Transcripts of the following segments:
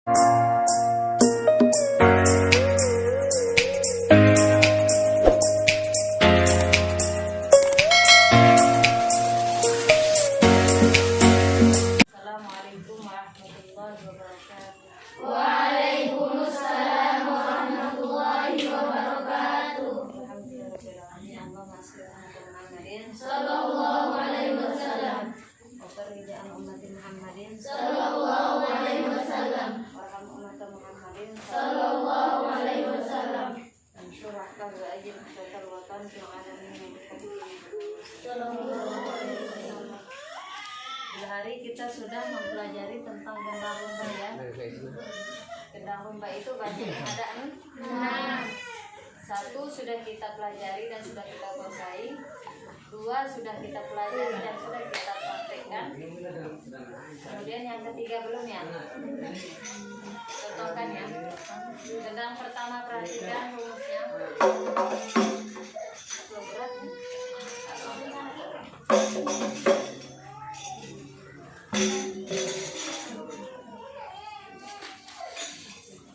Assalamualaikum warahmatullahi wabarakatuh. Waalaikumsalam warahmatullahi wabarakatuh. Sallallahu alaihi wasallam. Sallallahu alaihi wasallam. Sallallahu alaihi wasallam. Di hari kita sudah mempelajari tentang gendang rumba ya. Gendang rumba itu banyak, ada 6. 1 sudah kita pelajari dan sudah kita kuasai. 2 sudah kita pelajari dan sudah kita praktekkan. Kemudian yang ketiga belum ya. Contohkan ya. Gendang pertama perhatikan rumusnya. Berat.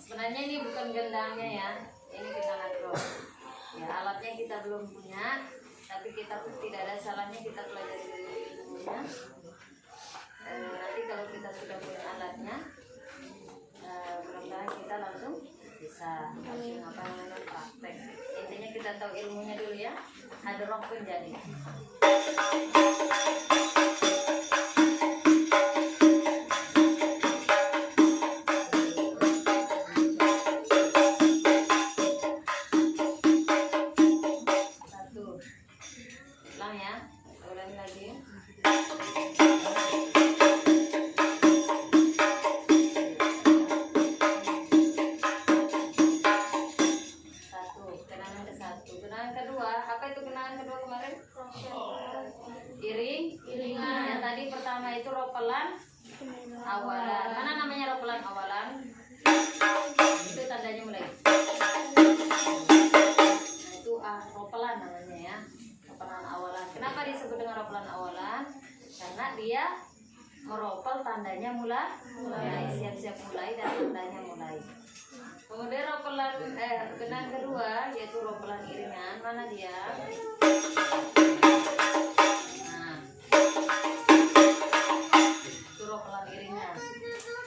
Sebenarnya ini bukan gendangnya ya, ini gendang agro. Ya, alatnya kita belum punya, tapi kita pun tidak ada salahnya kita pelajari dulu ilmunya. Nanti kalau kita sudah punya alatnya, mudah-mudahan kita langsung bisa praktek. Intinya kita tahu ilmunya dulu ya. Ada rock pun jadi. Kenangan kedua, apa itu kenangan kedua kemarin? Iringan. Yang tadi pertama itu ropelan awalan. Mana namanya ropelan awalan? Itu tandanya mulai. Nah, itu ropelan namanya ya. Ropelan awalan. Kenapa disebut dengan ropelan awalan? Karena dia meropel tandanya mulai, siap-siap mulai dan tandanya mulai. Kemudian ropelan kenangan kedua yaitu ropelan iringan. Mana dia? Nah, itu ropelan iringan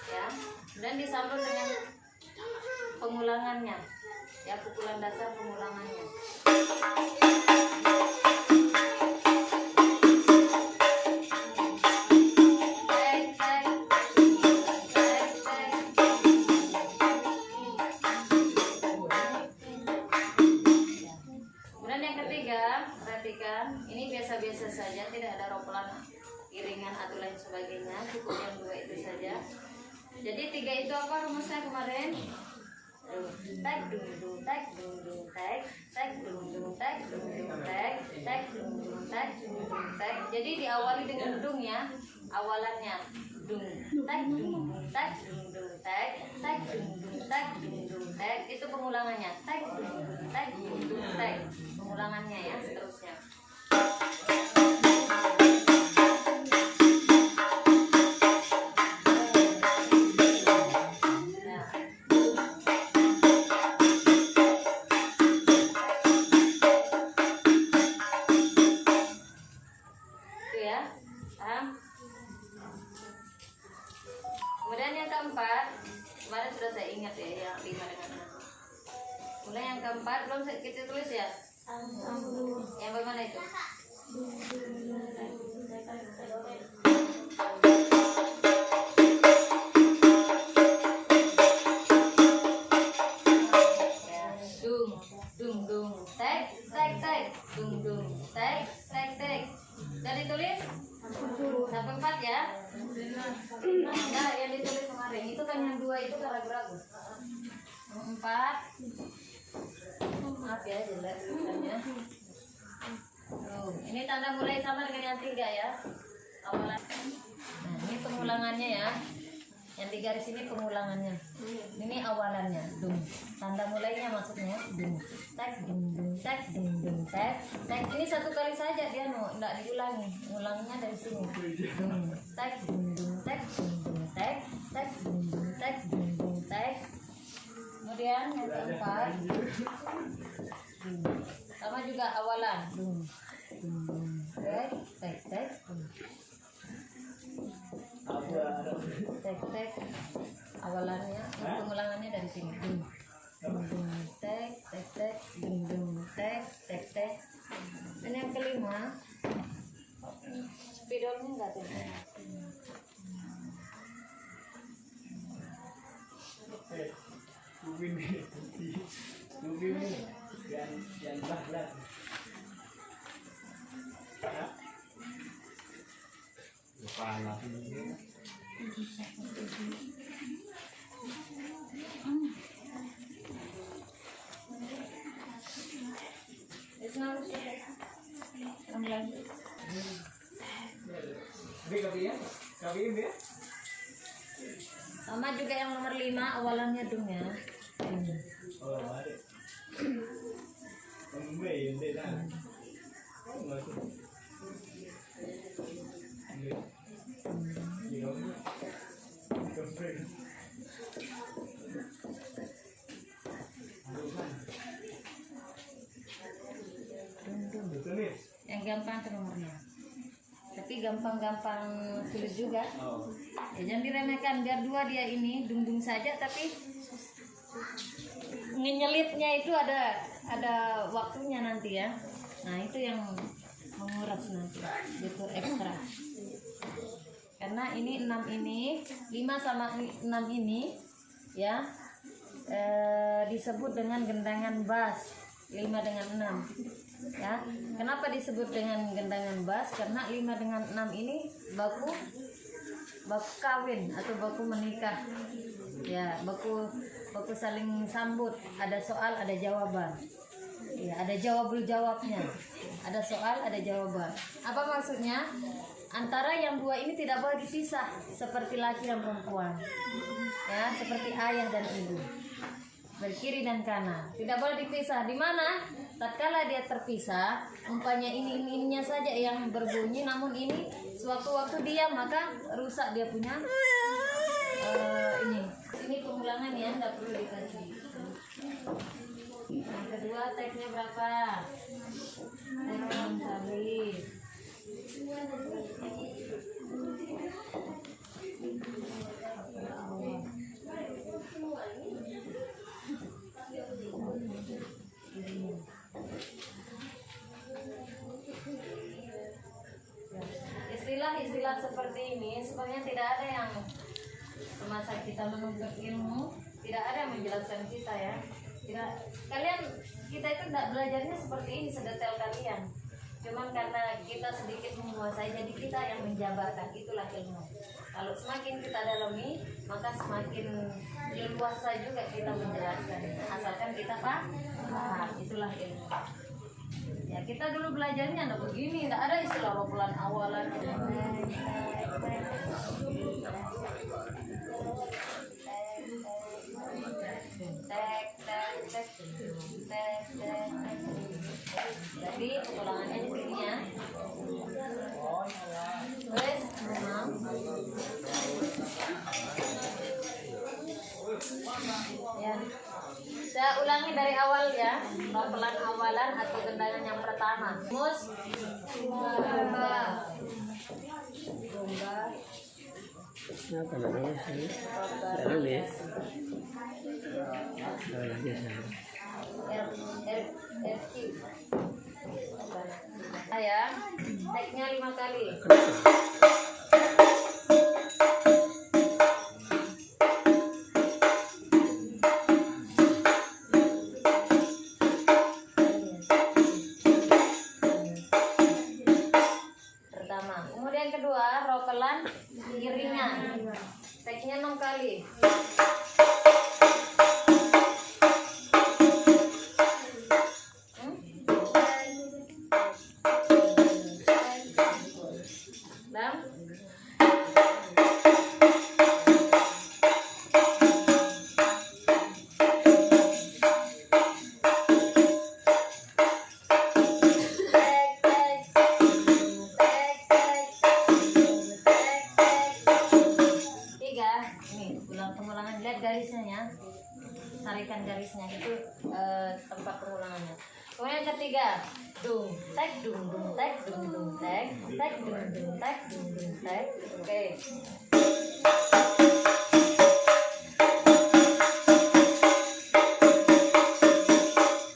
ya. Dan disambung dengan pengulangannya ya, pukulan dasar pengulangannya. Perhatikan, ini biasa-biasa saja, tidak ada ropelan iringan atau lain sebagainya, cukup yang 2 itu saja. Jadi 3 itu apa rumusnya kemarin? Tek dung dung tek dung dung tek, tek dung dung tek dung dung tek, tek dung dung tek dung dung tek. Jadi diawali dengan dung ya, awalannya dung tek dung dung tek dung dung tek, tek dung dung tek dung dung tek. Itu pengulangannya, tek dung dung tek dung dung tek. Pengulangannya ya, seterusnya. Kemudian yang keempat, kemarin sudah saya ingat ya, yang 5 dengan 6. Kemudian yang keempat, belum kita tulis ya? Yang bagaimana itu? Dung dung tek tek tek, dung dung tek tek tek. Dan ditulis sampai 4 ya. Nah, yang ditulis kemarin itu kan yang 2 itu kan ragu-ragu. 4. Maaf ya jelek tulisannya. Ini tanda mulai sama dengan yang 3 ya. Awalan. Nah, ini pengulangannya ya. Yang 3 garis ini pengulangannya. Ini awalannya, dung. Tanda mulainya maksudnya dung. Tek dung dung tek dung dung tek. Tek ini 1 kali saja dia enggak diulangi. Ulangnya dari sini. Dung tek dung dung tek dung dung tek. Tek dung dung tek dung dung kemudian yang keempat sama juga awalan tek tek tek tek tek awalannya pengulangannya dari sini tek tek tek tek tek tek. Dan yang kelima spidolnya enggak tuh. Sama juga yang nomor 5 awalannya dung ya. Yang gampang ke nomornya, tapi gampang-gampang sulit juga. Ya, jangan diremehkan, biar 2 dia ini dung saja, tapi ngenyelitnya itu ada waktunya nanti ya. Nah itu yang menguras nanti, itu ekstra. Karena ini 6 ini 5 sama 6 ini ya disebut dengan gendangan bas 5 dengan 6 ya. Kenapa disebut dengan gendangan bas? Karena 5 dengan 6 ini baku kawin atau baku menikah ya, baku saling sambut, ada soal ada jawaban ya, ada jawabnya, ada soal ada jawaban. Apa maksudnya? Antara yang 2 ini tidak boleh dipisah seperti laki dan perempuan ya, seperti ayah dan ibu, berkiri dan kanan, tidak boleh dipisah. Di mana tatkala dia terpisah, umpamanya ininya saja yang berbunyi, namun ini sewaktu-waktu diam, maka rusak dia punya ini pengulangan ya, nggak perlu dikasih. Yang kedua teknya berapa? Tek 6 kali. Istilah seperti ini sebenarnya tidak ada yang semasa kita menuntut ilmu, tidak ada yang menjelaskan kita ya. Tidak, kita itu tidak belajarnya seperti ini sedetail kalian. Cuman karena kita sedikit menguasai, jadi kita yang menjabarkan, itulah ilmu. Kalau semakin kita dalami, maka semakin leluasa juga kita menjelaskan. Asalkan kita paham, itulah ilmu. Ya kita dulu belajarnya ada begini, tidak ada istilah ropelan awalan. Jadi ulangannya di sini ya. Terus ya. Saya ulangi dari awal ya, ropelan awalan atau gendangan yang pertama. Mus, gomba. Apa namanya sih? Dalam ya. Dalam biasa. Ya, teknya 5 kali. Pertama, kemudian kedua ropelan iringan. Teknya 6 kali. ya. Tarikan garisnya itu tempat pengulangannya. Kemudian yang ketiga, dung tek dung tek dung tek dung tek dung tek. Oke.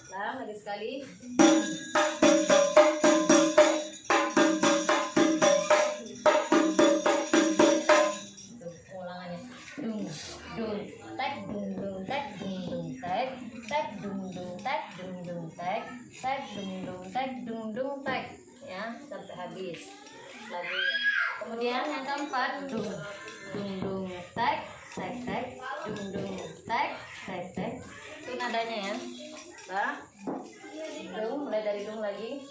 Nah, lagi sekali. Pengulangannya. Dung tek dung tek tek tek dung tek ya sampai habis lagunya. Kemudian yang keempat dung tek dung tek itu nadanya ya. Nah, dung mulai dari dung lagi.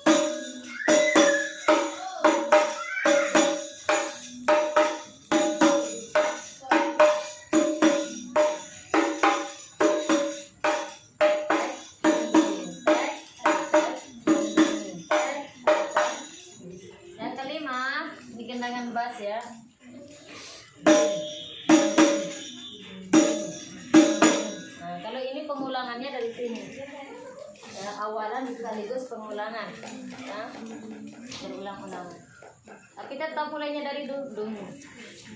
Gendangan bass ya. Nah, kalau ini pengulangannya dari sini. Ya, awalan sekaligus pengulangan. Ya. Berulang-ulang. Tapi tetap mulainya dari dung dung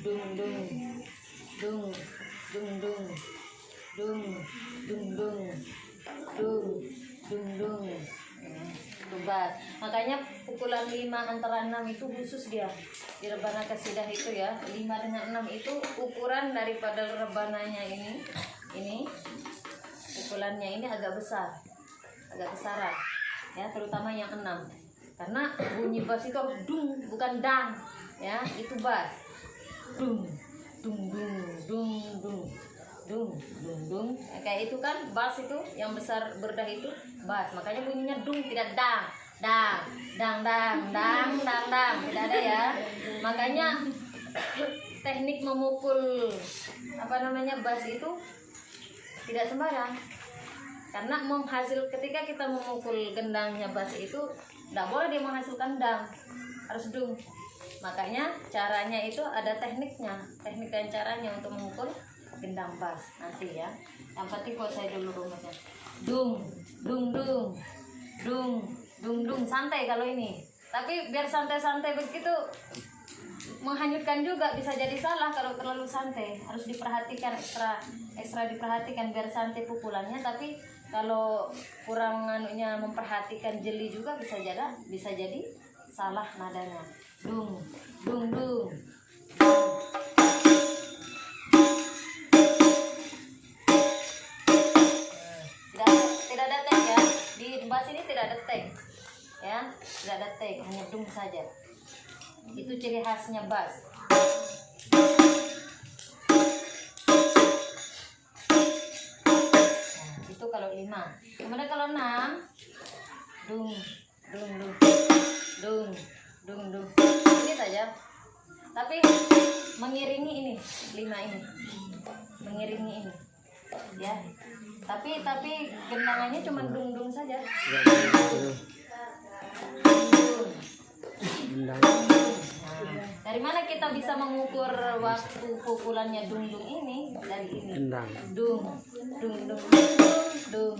dung dung dung dung dung dung dung dung dung dung dung. Bass. Makanya pukulan 5 antara 6 itu khusus dia di rebana kasidah itu ya. 5 dengan 6 itu ukuran daripada rebananya ini pukulannya ini agak besar, agak besaran ya, terutama yang 6 karena bunyi bass itu harus dung bukan dang ya, itu bass. Dung dung dung dung dung dung dung dung kayak itu kan bass itu yang besar berdah itu bass, makanya bunyinya dung tidak dang dang dang dang dang dang dang tidak ada ya. Makanya teknik memukul bass itu tidak sembarang karena ketika kita memukul gendangnya bass itu tidak boleh dia menghasilkan dang, harus dung. Makanya caranya itu ada teknik dan caranya untuk memukul gendang bass nanti ya. Yang penting kuasai dulu rumusnya. Dung dung dung dung dung dung santai kalau ini. Tapi biar santai-santai begitu menghanyutkan juga bisa jadi salah kalau terlalu santai. Harus diperhatikan ekstra diperhatikan biar santai pukulannya. Tapi kalau kurang memperhatikan jeli juga bisa jadi salah nadanya. Dung dung dung. Tidak ada tek ya, di bass ini tidak ada tek ya, tidak ada tek, hanya dung saja. Itu ciri khasnya bass. Nah, itu kalau 5. Kemudian kalau 6 dung dung dung dung dung dung ini saja, tapi mengiringi ini 5 ini, mengiringi ini ya. Tapi gendangannya cuma dung-dung saja. Nah, dari mana kita bisa mengukur waktu pukulannya dung-dung ini? Dari ini. Dung, dung, dung, dung,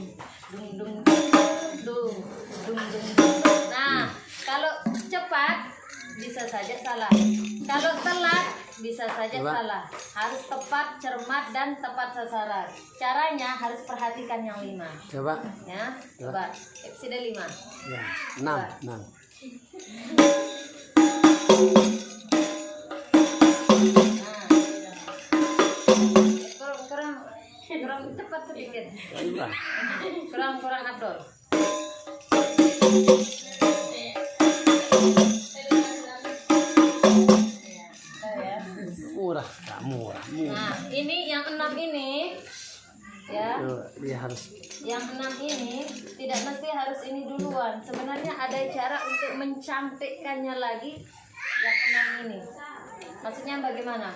dung, dung, dung, dung, dung. Nah, kalau cepat bisa saja salah. Kalau telat bisa saja salah. Harus tepat, cermat dan tepat sasaran. Caranya harus perhatikan yang 5. Coba. Ya, coba. Episode 5. Ya, 6. Kurang cepat sedikit. Coba. Kurang abdol. Murah. Nah, ini yang 6 ini ya. Dia harus yang 6 ini tidak mesti harus ini duluan. Sebenarnya ada cara untuk mencantikkannya lagi yang 6 ini. Maksudnya bagaimana?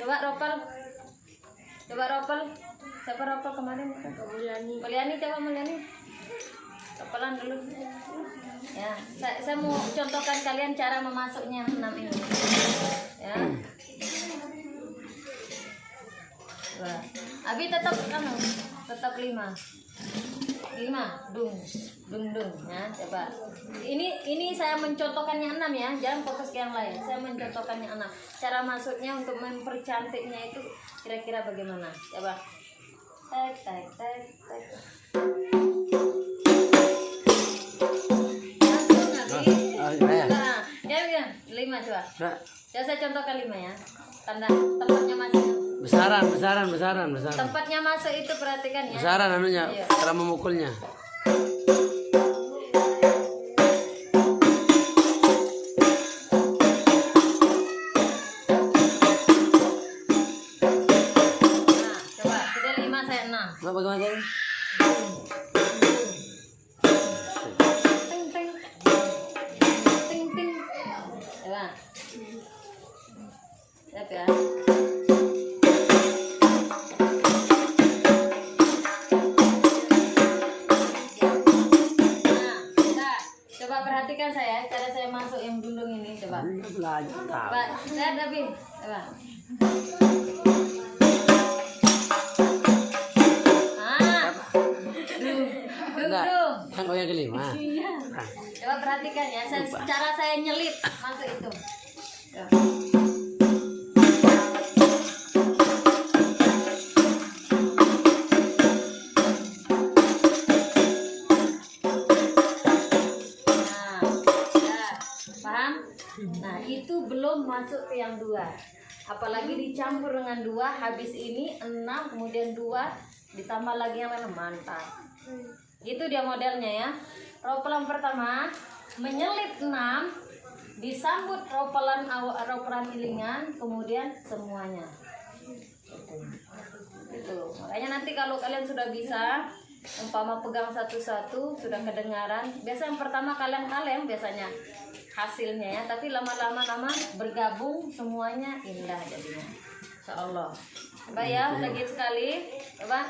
Coba Ropel. Siapa Ropel kemarin? Mulyani, coba Mulyani. Ropelan dulu. Ya, saya mau contohkan kalian cara memasuknya yang 6 ini. Ya. Nah, Abi tetap tetap 5. 5 dung ya, coba. Ini saya mencontohkannya 6 ya, jangan fokus ke yang lain. Saya mencontohkannya 6. Cara masuknya untuk mempercantiknya itu kira-kira bagaimana? Coba. Tek tek tek tek. Langsung Abi. Nah, ya 5 coba. Ya saya contohkan 5 ya. Tanda tempatnya masuk. Besaran. Tempatnya masuk itu perhatikan ya. Besaran anunya, Iya. cara memukulnya. Nah, coba sudah 5 saya 6. Nah, bagaimana tadi? Ting ting. Ting ting. Coba. Siap ya. Coba perhatikan saya, cara saya masuk yang gundung ini, coba. Belajar tahu. Coba, lihat Abi, coba. Enggak, Dung. kan kau yang kelima. Iya. Nah, Coba perhatikan ya, cara saya nyelip masuk itu. Coba. Paham? Nah, itu belum masuk ke yang 2. Apalagi dicampur dengan 2, habis ini 6, kemudian 2, ditambah lagi yang lain, mantap. Itu dia modelnya ya. Ropelan pertama, menyelip 6, disambut ropelan ilingan, kemudian semuanya. Itu. Makanya nanti kalau kalian sudah bisa, umpama pegang satu-satu, sudah kedengaran. Biasa yang pertama kalian biasanya hasilnya ya, tapi lama-lama bergabung semuanya indah jadinya. Insyaallah. Coba ya, lagi sekali. Coba.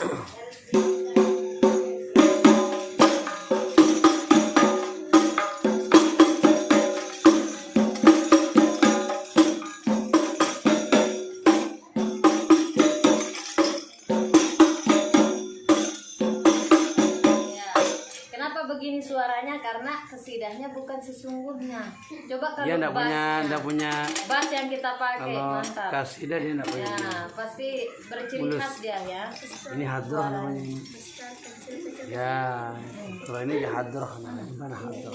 Begini suaranya karena kesidahnya bukan sesungguhnya. Coba kalau dia enggak punya bass yang kita pakai, kalau mantap. kasidah dia enggak punya. Ya, pasti berciri khas dia ya. Ini hadroh namanya ini. Ya, kalau ini ya hadroh namanya. Mana hadroh?